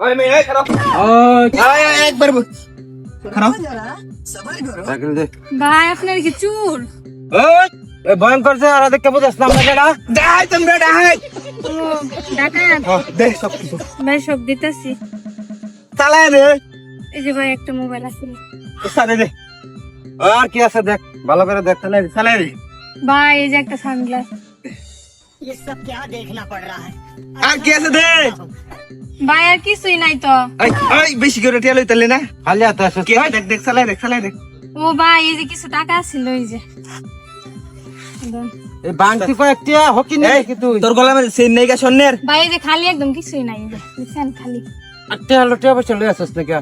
ওই মেয়ে খারাপ একবার খারাপ ভাই আপনার কি চুর? ভয়ঙ্কর যে আর দেখতে বুঝাস না আমরা ডাই তোমরা ডাই ডাকাত দে সব কিছু ভাই সব দিতেছি। চালায় রে এই যে ভাই একটা মোবাইল আছে সাদে দে আর কি আছে দেখ ভালো করে দেখ তাহলে চালায় রে ভাই, এই যে একটা সানগ্লাস। আর কি আছে দে ভাই আর কিছুই নাই তো। এই এই বেশি করে টিয়া লই তালে না খালি হাতে আসিস কি হয় দেখ দেখ চালায় দেখ ও ভাই, এই যে কিছু টাকা ছিল, এই যে এই বাংতি কয়েকটা হকি নেই কি তুই তোর গলা মধ্যে চেন নেই গা স্বর্ণের ভাই, এই যে খালি একদম কিছুই নাই, এই যে বুঝছেন, খালি। আটটা হলো টিয়া বসে লই আসিস নাকি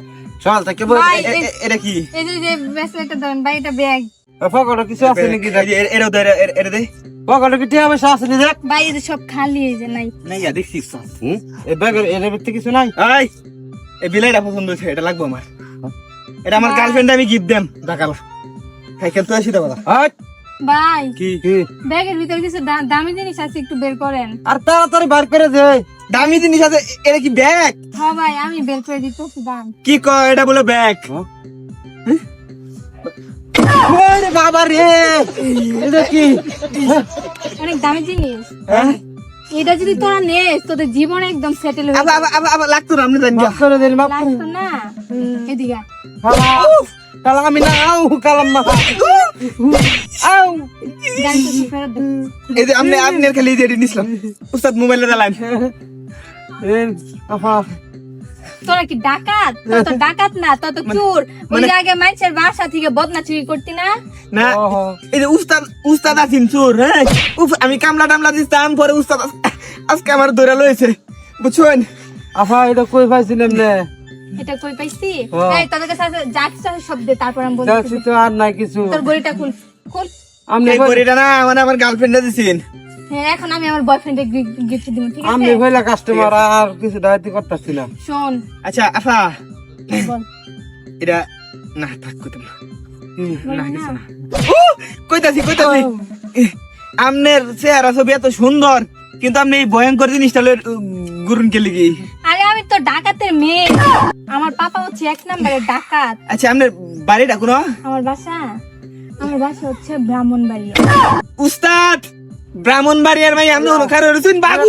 চল তাকে বল ভাই, এটা কি এই যে ব্রেসলেটটা দেন ভাই, এটা ব্যাগ। পকেটে কিছু আছে নাকি দেখ এরা দে এরা দে পকেটে কি টিয়া বসে আছে নি দেখ ভাই, এই যে সব খালি, এই যে নাই। নাই দেখছিস এই ব্যাগের এর ভিতরে কিছু নাই এই এই বিলাইটা পছন্দ হয়েছে এটা লাগবে আমার এটা আমার গার্লফ্রেন্ড আমি গিফট দেম দেখালা সাইকেল তো আসি দেবো হাট ভাই, কি কি ব্যাগের ভিতরে কিছু দামি জিনিস আছে, একটু বের করেন। আর তাড়াতাড়ি বার করে দে দামি জিনিস আছে এটা কি ব্যাগ হ্যাঁ ভাই, আমি বের করে দিতেছি, দাম। কি কয় এটা বলে ব্যাগ ওরে বাবা রে এটা কি অনেক দামি জিনিস। হ্যাঁ এটা যদি তোরা নেস, তোদের জীবনে একদম সেটেল হয়ে আবার আবার আবার লাগতো না আপনি জানি মাফ করে দিন মাফ করে লাগতো না। এদিকে আয়। কালা আমি না আউ কালাম না আউ গাড়িটা একটু ফেরত দে। এই যে আপনি আপনার খালি যে নিছিলাম উস্তাদ মোবাইলে দালান আফা তোরা কি ডাকাত? তোরা তো ডাকাত না, তোরা তো চোর। ওই যে আগে মানুষের বাসা থেকে বদনা চুরি করতি না? না ওহো এই যে উস্তাদ আছেন চোর হ্যাঁ উফ আমি কামলা টামলা দিতাম পরে উস্তাদ আজকে আমার ধরে লয়েছে বুঝছেন আফা এটা কই পাইছিলেন না এটা কই পাইছি? ও। এই তোদের কাছে আছে, যা কিছু আছে সব দে, তারপর আমি বলছি। যাচ্ছি তো আর নাই কিছু তোর গড়িটা খুল, খুল। আমনি এই বড়িটা না মানে আমার গার্লফ্রেন্ডে দিছেন হ্যাঁ, এখন আমি আমার বয়ফ্রেন্ডে গিফট দিব, ঠিক আমনি আছে? হইলা কাস্টমার আর কিছু দায়িত্ব করতেছি না শোন, আচ্ছা আফা বল। এটা না থাক কইতাম না বল না না। কিছু না কইতাছি আমনের চেহারা ছবি এত সুন্দর কিন্তু আপনি এই ভয়ঙ্কর জিনিসটা গুরুন কে লিগি আরে আমি তো ডাকাতের মেয়ে। আমার পাপা হচ্ছে 1 নম্বরের ডাকাত। আচ্ছা আপনার বাড়িটা কোনো আমার বাসা হচ্ছে ব্রাহ্মণবাড়ি। উস্তাদ ব্রাহ্মণবাড়িয়ার ভাই আমি হলো কারো রসুন বাবু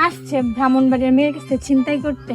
আসছে ব্রাহ্মণবাড়ির মেয়ের কাছে ছিনতাই করতে।